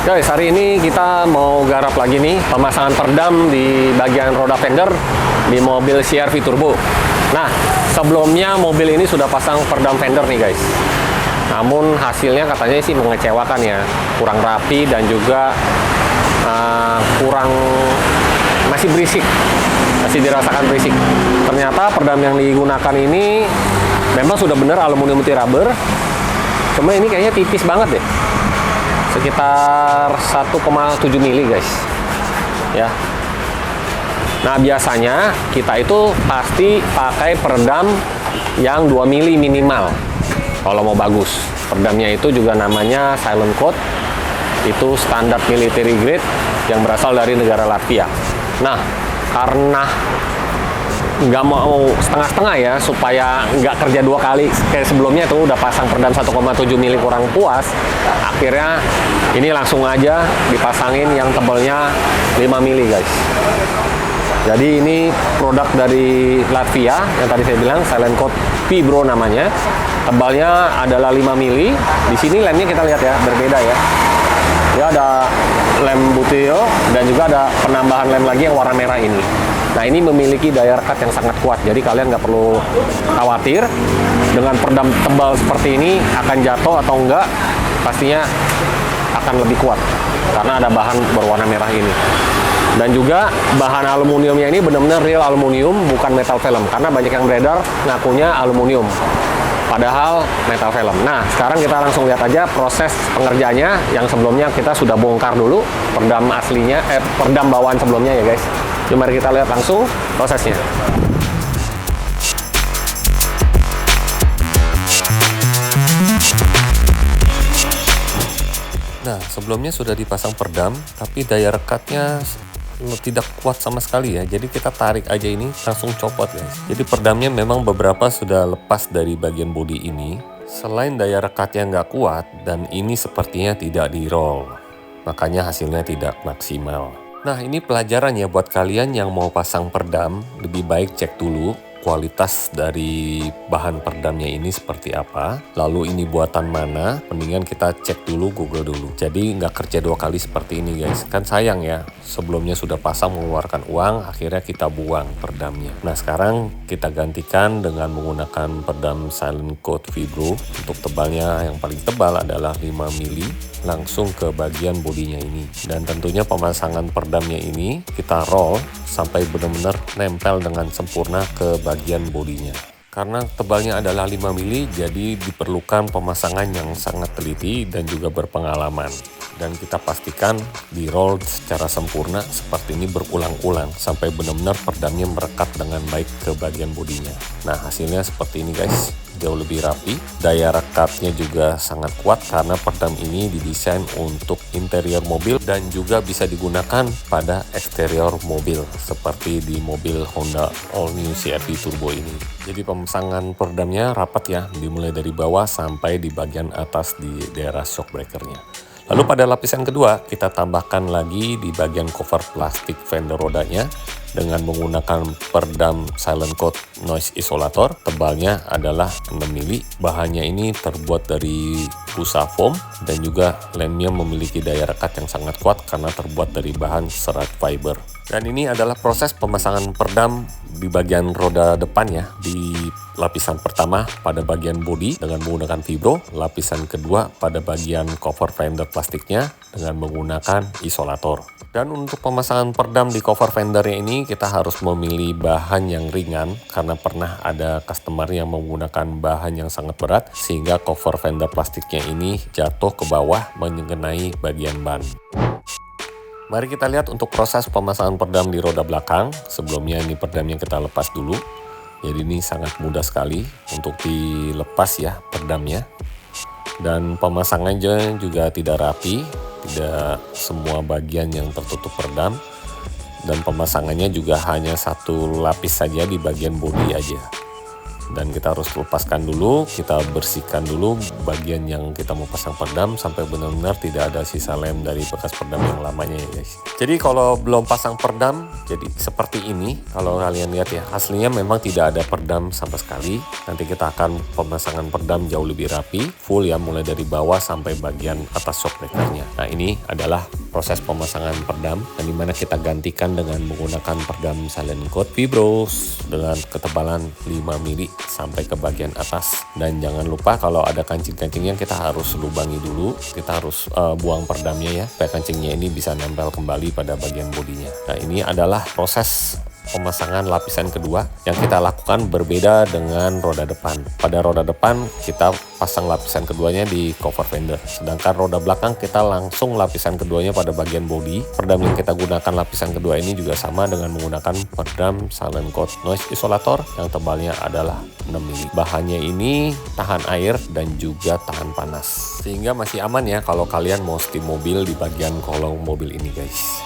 Guys, hari ini kita mau garap lagi nih pemasangan peredam di bagian roda fender di mobil CR-V Turbo. Nah, sebelumnya mobil ini sudah pasang peredam fender nih guys. Namun hasilnya katanya sih mengecewakan ya, kurang rapi dan juga masih berisik, masih dirasakan berisik. Ternyata peredam yang digunakan ini memang sudah benar aluminium multi-rubber, cuma ini kayaknya tipis banget deh. Sekitar 1,7 mili guys ya. Nah, biasanya kita itu pasti pakai peredam yang 2 mili minimal kalau mau bagus. Peredamnya itu juga namanya silent coat, itu standar military grade yang berasal dari negara Latvia. Nah, karena nggak mau setengah-setengah ya, supaya nggak kerja dua kali kayak sebelumnya tuh udah pasang peredam 1,7 mili kurang puas, akhirnya ini langsung aja dipasangin yang tebalnya 5 mili guys. Jadi ini produk dari Latvia yang tadi saya bilang, silent coat Fibro namanya. Tebalnya adalah 5 mili. Di sini lemnya kita lihat ya, berbeda ya. Ya, ada lem butil dan juga ada penambahan lem lagi yang warna merah ini. Nah, ini memiliki daya rekat yang sangat kuat, jadi kalian nggak perlu khawatir dengan peredam tebal seperti ini akan jatuh atau enggak, pastinya akan lebih kuat karena ada bahan berwarna merah ini. Dan juga bahan aluminiumnya ini benar-benar real aluminium, bukan metal film, karena banyak yang beredar ngakunya aluminium, padahal metal film. Nah, sekarang kita langsung lihat aja proses pengerjaannya. Yang sebelumnya kita sudah bongkar dulu peredam aslinya, peredam bawaan sebelumnya ya guys. Jadi mari kita lihat langsung prosesnya. Nah, sebelumnya sudah dipasang peredam, tapi daya rekatnya tidak kuat sama sekali ya. Jadi kita tarik aja ini, langsung copot guys. Jadi peredamnya memang beberapa sudah lepas dari bagian bodi ini. Selain daya rekatnya nggak kuat, dan ini sepertinya tidak di roll, makanya hasilnya tidak maksimal. Nah, ini pelajaran ya buat kalian yang mau pasang peredam, lebih baik cek dulu kualitas dari bahan peredamnya ini seperti apa, lalu ini buatan mana. Mendingan kita cek dulu, Google dulu. Jadi nggak kerja dua kali seperti ini guys, kan sayang ya, sebelumnya sudah pasang mengeluarkan uang, akhirnya kita buang peredamnya. Nah, sekarang kita gantikan dengan menggunakan peredam silent coat Fibro. Untuk tebalnya yang paling tebal adalah 5 mili, langsung ke bagian bodinya ini. Dan tentunya pemasangan peredamnya ini kita roll sampai benar-benar nempel dengan sempurna ke bagian bodinya. Karena tebalnya adalah 5 mili, jadi diperlukan pemasangan yang sangat teliti dan juga berpengalaman. Dan kita pastikan di roll secara sempurna seperti ini berulang-ulang sampai benar-benar peredamnya merekat dengan baik ke bagian bodinya. Nah, hasilnya seperti ini guys, jauh lebih rapi. Daya rekatnya juga sangat kuat karena peredam ini didesain untuk interior mobil dan juga bisa digunakan pada eksterior mobil seperti di mobil Honda All New CR-V Turbo ini. Jadi pemasangan peredamnya rapat ya, dimulai dari bawah sampai di bagian atas di daerah shock breakernya. Lalu pada lapisan kedua kita tambahkan lagi di bagian cover plastik fender rodanya dengan menggunakan peredam silent coat noise isolator. Tebalnya adalah 6 mili. Bahannya ini terbuat dari busa foam dan juga lemnya memiliki daya rekat yang sangat kuat karena terbuat dari bahan serat fiber. Dan ini adalah proses pemasangan peredam di bagian roda depan ya. Di lapisan pertama pada bagian bodi dengan menggunakan Fibro, lapisan kedua pada bagian cover fender plastiknya dengan menggunakan isolator. Dan untuk pemasangan peredam di cover fendernya ini kita harus memilih bahan yang ringan karena pernah ada customer yang menggunakan bahan yang sangat berat sehingga cover fender plastiknya ini jatuh ke bawah mengenai bagian ban. Mari kita lihat untuk proses pemasangan peredam di roda belakang. Sebelumnya ini peredamnya kita lepas dulu. Jadi ini sangat mudah sekali untuk dilepas ya peredamnya. Dan pemasangannya juga tidak rapi, tidak semua bagian yang tertutup peredam. Dan pemasangannya juga hanya satu lapis saja di bagian bodi aja. Dan kita harus lepaskan dulu, kita bersihkan dulu bagian yang kita mau pasang peredam sampai benar-benar tidak ada sisa lem dari bekas peredam yang lamanya ya guys. Jadi kalau belum pasang peredam, jadi seperti ini. Kalau kalian lihat ya, aslinya memang tidak ada peredam sama sekali. Nanti kita akan pemasangan peredam jauh lebih rapi, full ya, mulai dari bawah sampai bagian atas shock breakernya. Nah ini adalah proses pemasangan peredam, dan dimana kita gantikan dengan menggunakan peredam silent coat Fibros dengan ketebalan 5 mili sampai ke bagian atas. Dan jangan lupa kalau ada kancing-kancingnya kita harus lubangi dulu, kita harus buang peredamnya ya, supaya kancingnya ini bisa nempel kembali pada bagian bodinya. Nah ini adalah proses pemasangan lapisan kedua yang kita lakukan berbeda dengan roda depan. Pada roda depan kita pasang lapisan keduanya di cover fender, sedangkan roda belakang kita langsung lapisan keduanya pada bagian bodi. Peredam yang kita gunakan lapisan kedua ini juga sama dengan menggunakan peredam silent coat noise isolator yang tebalnya adalah 6 mili. Bahannya ini tahan air dan juga tahan panas, sehingga masih aman ya kalau kalian mau steam mobil di bagian kolong mobil ini guys.